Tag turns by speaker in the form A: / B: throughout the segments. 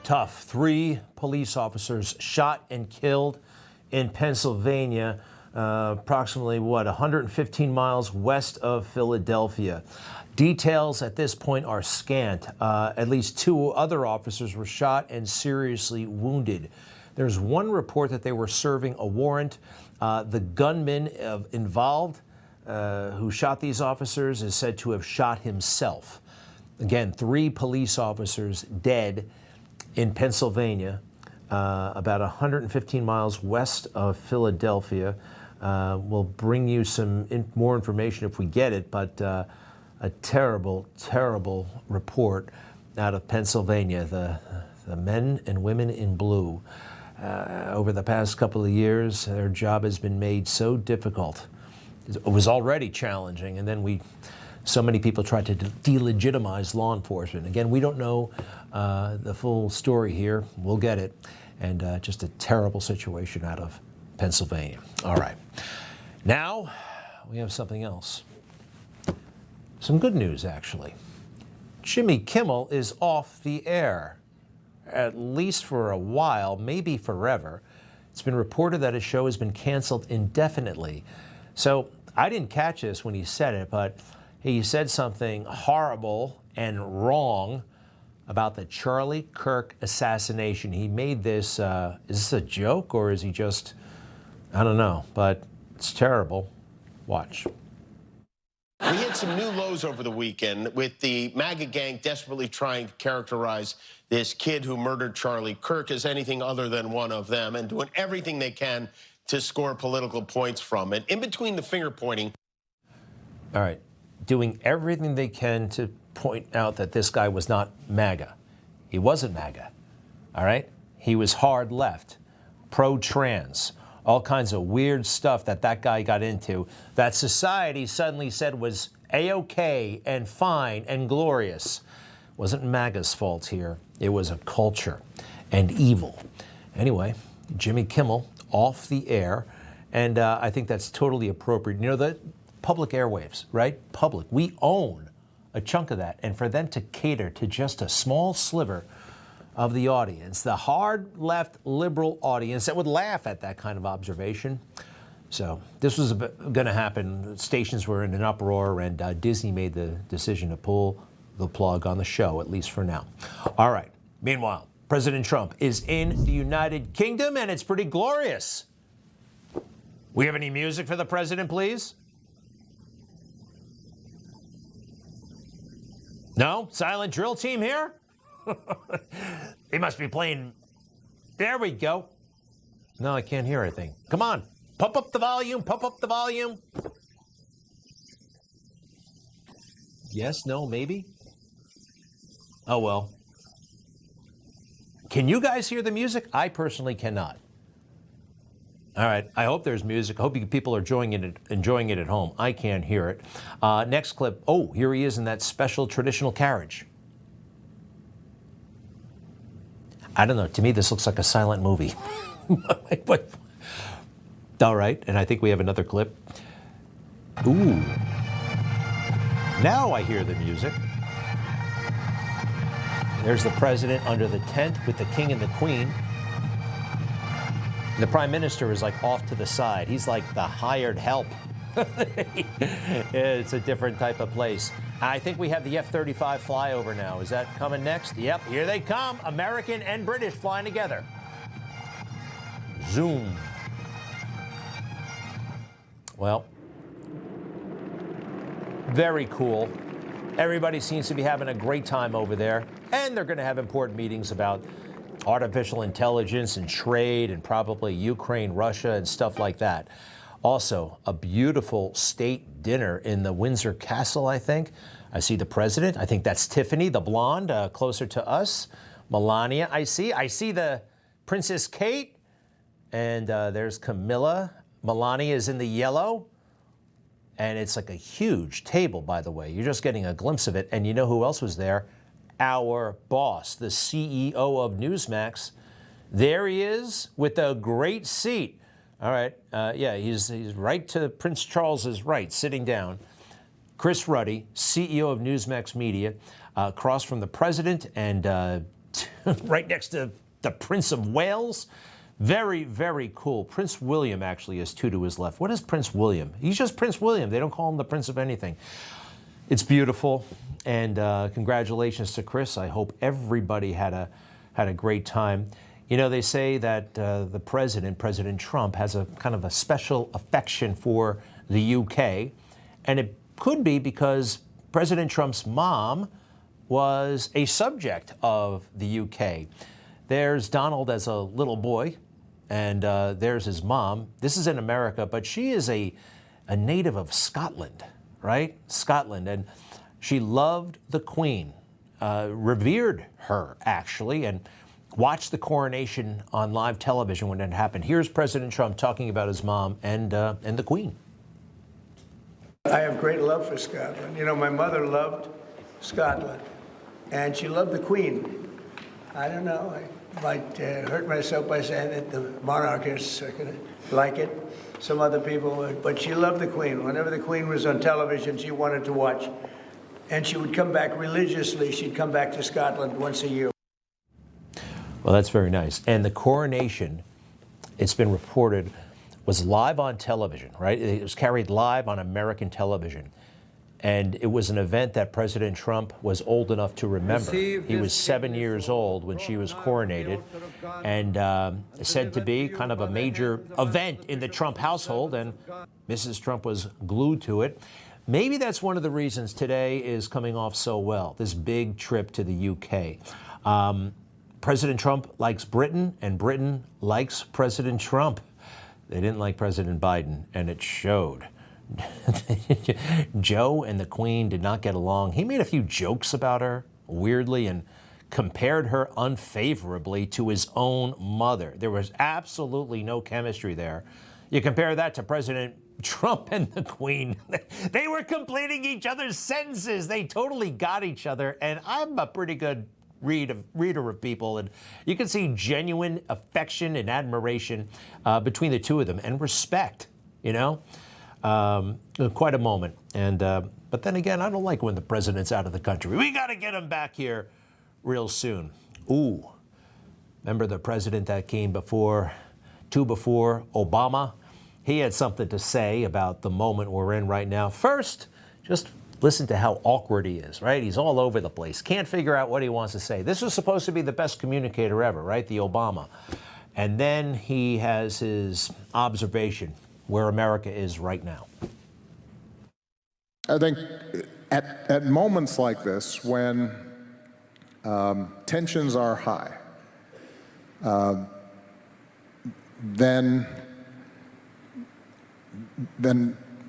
A: Tough. 3 police officers shot and killed in Pennsylvania, approximately, 115 miles west of Philadelphia. Details at this point are scant. At least 2 other officers were shot and seriously wounded. There's one report that they were serving a warrant. The gunman involved who shot these officers is said to have shot himself. Again, 3 police officers dead in Pennsylvania, about 115 miles west of Philadelphia. We'll bring you some more information if we get it, but a terrible, terrible report out of Pennsylvania. The men and women in blue, over the past couple of years, their job has been made so difficult. It was already challenging, and then so many people tried to delegitimize law enforcement. Again, we don't know the full story here. We'll get it. And just a terrible situation out of Pennsylvania. All right. Now we have something else. Some good news, actually. Jimmy Kimmel is off the air, at least for a while, maybe forever. It's been reported that his show has been canceled indefinitely. So I didn't catch this when he said it, but he said something horrible and wrong about the Charlie Kirk assassination. He made this, is this a joke or is he just, I don't know, but it's terrible. Watch.
B: We hit some new lows over the weekend with the MAGA gang desperately trying to characterize this kid who murdered Charlie Kirk as anything other than one of them and doing everything they can to score political points from it. In between the finger pointing.
A: All right. Doing everything they can to point out that this guy was not MAGA. He wasn't MAGA, all right? He was hard left, pro-trans, all kinds of weird stuff that guy got into that society suddenly said was A-OK and fine and glorious. It wasn't MAGA's fault here. It was a culture and evil. Anyway, Jimmy Kimmel off the air, and I think that's totally appropriate. You know, the public airwaves, right? Public. We own a chunk of that, and for them to cater to just a small sliver of the audience, the hard left liberal audience that would laugh at that kind of observation. So this was going to happen. Stations were in an uproar, and Disney made the decision to pull the plug on the show, at least for now. All right. Meanwhile, President Trump is in the United Kingdom, and it's pretty glorious. We have any music for the president, please? No? Silent drill team here? They must be playing. There we go. No, I can't hear anything. Come on. Pump up the volume. Pump up the volume. Yes, no, maybe? Oh, well. Can you guys hear the music? I personally cannot. All right. I hope there's music. I hope people are enjoying it at home. I can't hear it. Next clip. Oh, here he is in that special traditional carriage. I don't know. To me, this looks like a silent movie. All right. And I think we have another clip. Ooh. Now I hear the music. There's the president under the tent with the king and the queen. The prime minister is like off to the side. He's like the hired help. It's a different type of place. I think we have the F-35 flyover now. Is that coming next? Yep, here they come. American and British flying together. Zoom. Well, very cool. Everybody seems to be having a great time over there. And they're going to have important meetings about artificial intelligence and trade and probably Ukraine, Russia, and stuff like that. Also, a beautiful state dinner in the Windsor Castle, I think. I see the president. I think that's Tiffany, the blonde, closer to us. Melania, I see the Princess Kate. And there's Camilla. Melania is in the yellow. And it's like a huge table, by the way. You're just getting a glimpse of it. And you know who else was there? Our boss, the CEO of Newsmax. There he is with a great seat. All right. Yeah, he's right to Prince Charles's right, sitting down. Chris Ruddy, CEO of Newsmax Media, across from the president and right next to the Prince of Wales. Very, very cool. Prince William actually is two to his left. What is Prince William? He's just Prince William. They don't call him the Prince of anything. It's beautiful, and congratulations to Chris. I hope everybody had a great time. You know, they say that the President Trump, has a kind of a special affection for the UK, and it could be because President Trump's mom was a subject of the UK. There's Donald as a little boy, and there's his mom. This is in America, but she is a native of Scotland, right? Scotland, and she loved the Queen, revered her, actually, and watched the coronation on live television when it happened. Here's President Trump talking about his mom and the Queen.
C: I have great love for Scotland. You know, my mother loved Scotland, and she loved the Queen. I don't know, I might hurt myself by saying that the monarchists are going to like it. Some other people would, but she loved the Queen. Whenever the Queen was on television, she wanted to watch. And she would come back religiously. She'd come back to Scotland once a year.
A: Well, that's very nice. And the coronation, it's been reported, was live on television, right? It was carried live on American television. And it was an event that President Trump was old enough to remember. He was 7 years old when she was coronated, and said to be kind of a major event in the Trump household, and Mrs. Trump was glued to it. Maybe that's one of the reasons today is coming off so well, this big trip to the UK. President Trump likes Britain, and Britain likes President Trump. They didn't like President Biden, and it showed. Joe and the Queen did not get along. He made a few jokes about her, weirdly, and compared her unfavorably to his own mother. There was absolutely no chemistry there. You compare that to President Trump and the Queen. They were completing each other's sentences. They totally got each other, and I'm a pretty good reader of people, and you can see genuine affection and admiration between the two of them, and respect, you know? Quite a moment. And but then again, I don't like when the president's out of the country. We got to get him back here real soon. Ooh, remember the president that came before Obama? He had something to say about the moment we're in right now. First, just listen to how awkward he is, right? He's all over the place. Can't figure out what he wants to say. This was supposed to be the best communicator ever, right? The Obama. And then he has his observation where America is right now.
D: I think at moments like this, when tensions are high, then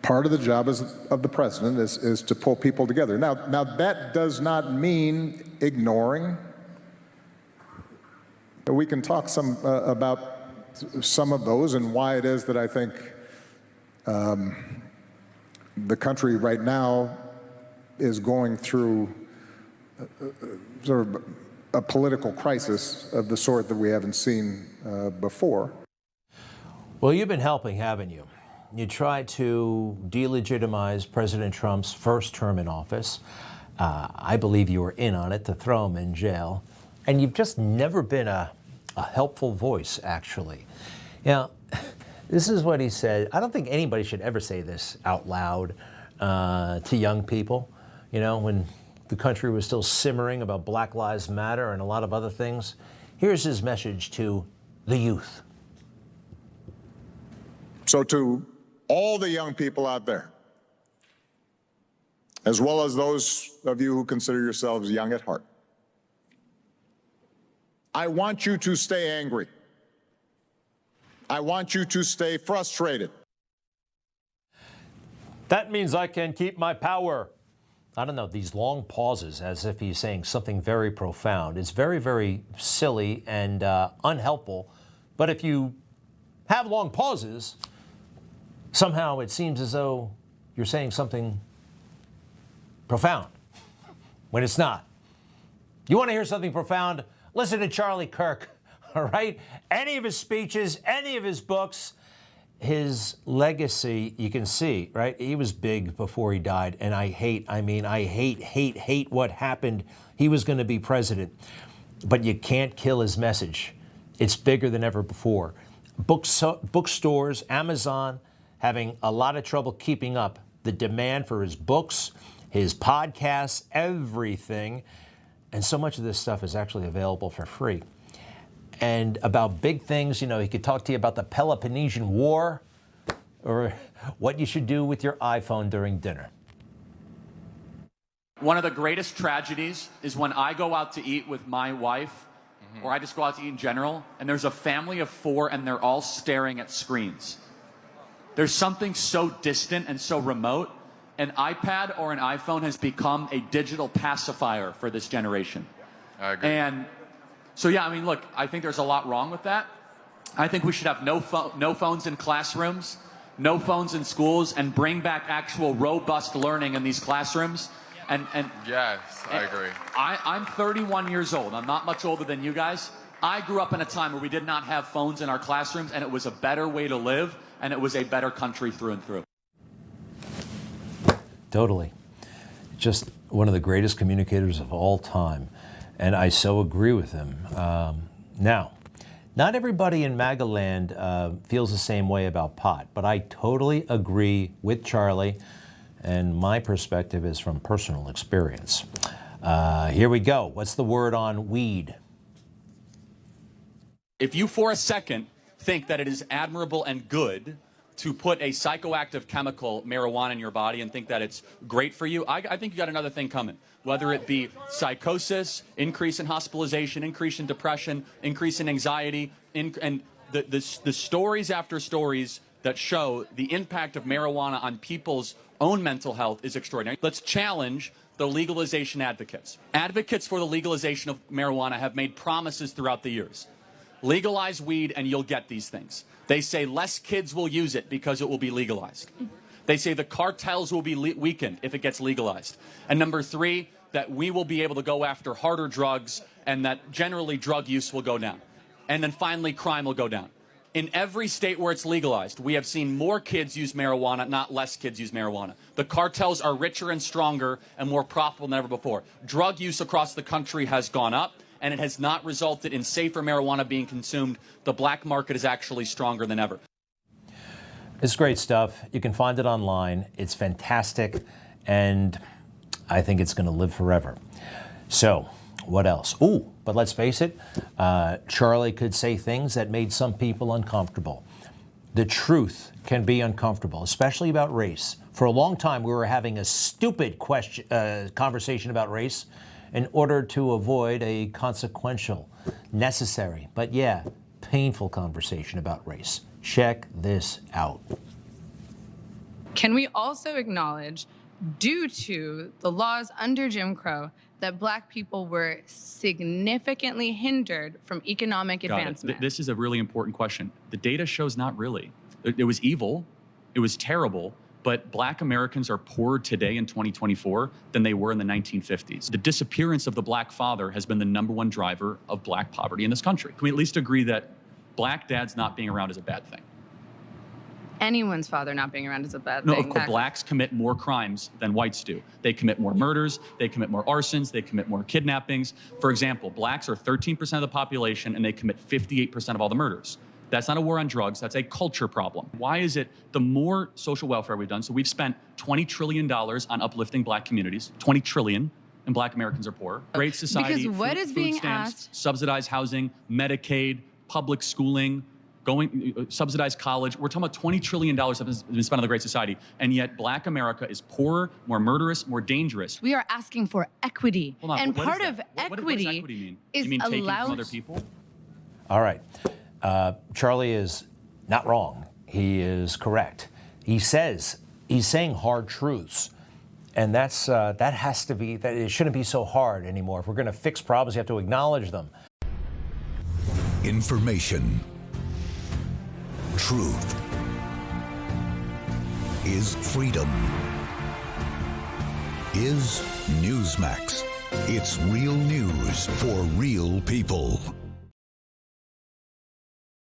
D: part of the job of the president is to pull people together. Now that does not mean ignoring. We can talk about some of those and why it is that I think the country right now is going through sort of a political crisis of the sort that we haven't seen before.
A: Well, you've been helping, haven't you? You tried to delegitimize President Trump's first term in office. I believe you were in on it to throw him in jail. And you've just never been a helpful voice, actually. Now, this is what he said. I don't think anybody should ever say this out loud to young people. You know, when the country was still simmering about Black Lives Matter and a lot of other things. Here's his message to the youth.
D: So to all the young people out there, as well as those of you who consider yourselves young at heart, I want you to stay angry. I want you to stay frustrated.
A: That means I can keep my power. I don't know, these long pauses as if he's saying something very profound. It's very, very silly and unhelpful. But if you have long pauses, somehow it seems as though you're saying something profound when it's not. You want to hear something profound? Listen to Charlie Kirk, all right? Any of his speeches, any of his books, his legacy, you can see, right? He was big before he died, and I hate what happened. He was going to be president. but you can't kill his message. It's bigger than ever before. Bookstores, Amazon, having a lot of trouble keeping up. The demand for his books, his podcasts, everything. And so much of this stuff is actually available for free. And about big things, you know, he could talk to you about the Peloponnesian War or what you should do with your iPhone during dinner.
E: One of the greatest tragedies is when I go out to eat with my wife, or I just go out to eat in general, and there's a family of 4 and they're all staring at screens. There's something so distant and so remote. An iPad or an iPhone has become a digital pacifier for this generation.
F: I agree.
E: And so, yeah, I mean, look, I think there's a lot wrong with that. I think we should have no phones in classrooms, no phones in schools, and bring back actual robust learning in these classrooms. And
F: yes, I agree.
E: I'm 31 years old. I'm not much older than you guys. I grew up in a time where we did not have phones in our classrooms, and it was a better way to live, and it was a better country through and through.
A: Totally. Just one of the greatest communicators of all time. And I so agree with him. Now, not everybody in MAGA land feels the same way about pot, but I totally agree with Charlie, and my perspective is from personal experience. Here we go. What's the word on weed?
E: If you for a second think that it is admirable and good to put a psychoactive chemical, marijuana, in your body and think that it's great for you, I think you got another thing coming. Whether it be psychosis, increase in hospitalization, increase in depression, increase in anxiety, and the stories after stories that show the impact of marijuana on people's own mental health is extraordinary. Let's challenge the legalization advocates. Advocates for the legalization of marijuana have made promises throughout the years. Legalize weed and you'll get these things. They say less kids will use it because it will be legalized. They say the cartels will be weakened if it gets legalized. And number 3, that we will be able to go after harder drugs and that generally drug use will go down. And then finally, crime will go down. In every state where it's legalized, we have seen more kids use marijuana, not less kids use marijuana. The cartels are richer and stronger and more profitable than ever before. Drug use across the country has gone up, and it has not resulted in safer marijuana being consumed. The black market is actually stronger than ever.
A: It's great stuff. You can find it online. It's fantastic, and I think it's going to live forever. So, what else? Ooh, but let's face it, Charlie could say things that made some people uncomfortable. The truth can be uncomfortable, especially about race. For a long time, we were having a stupid conversation about race in order to avoid a consequential, necessary, but yeah, painful conversation about race. Check this out.
G: Can we also acknowledge, due to the laws under Jim Crow, that black people were significantly hindered from economic advancement?
E: This is a really important question. The data shows not really. It was evil, it was terrible, but black Americans are poorer today in 2024 than they were in the 1950s. The disappearance of the black father has been the #1 driver of black poverty in this country. Can we at least agree that black dads not being around is a bad thing?
G: Anyone's father not being around is a bad
E: No,
G: thing.
E: of course, blacks commit more crimes than whites do. They commit more murders, they commit more arsons, they commit more kidnappings. For example, blacks are 13% of the population and they commit 58% of all the murders. That's not a war on drugs, that's a culture problem. Why is it the more social welfare we've done, so we've spent $20 trillion on uplifting black communities, $20 trillion, and black Americans are poor. Great society,
G: Because what is
E: food
G: being
E: stamps,
G: asked-
E: subsidized housing, Medicaid, public schooling, subsidized college. We're talking about $20 trillion that has been spent on the Great Society, and yet black America is poorer, more murderous, more dangerous.
G: We are asking for equity.
E: Hold on,
G: And
E: what is
G: part
E: that?
G: of
E: What does
G: equity
E: equity mean?
G: is
E: You mean taking from
G: allowed...
E: other people?
A: All right. Charlie is not wrong. He is correct. He's saying hard truths. And that has to be, that it shouldn't be so hard anymore. If we're going to fix problems, you have to acknowledge them.
H: Information. Truth is freedom. Is Newsmax. It's real news for real people.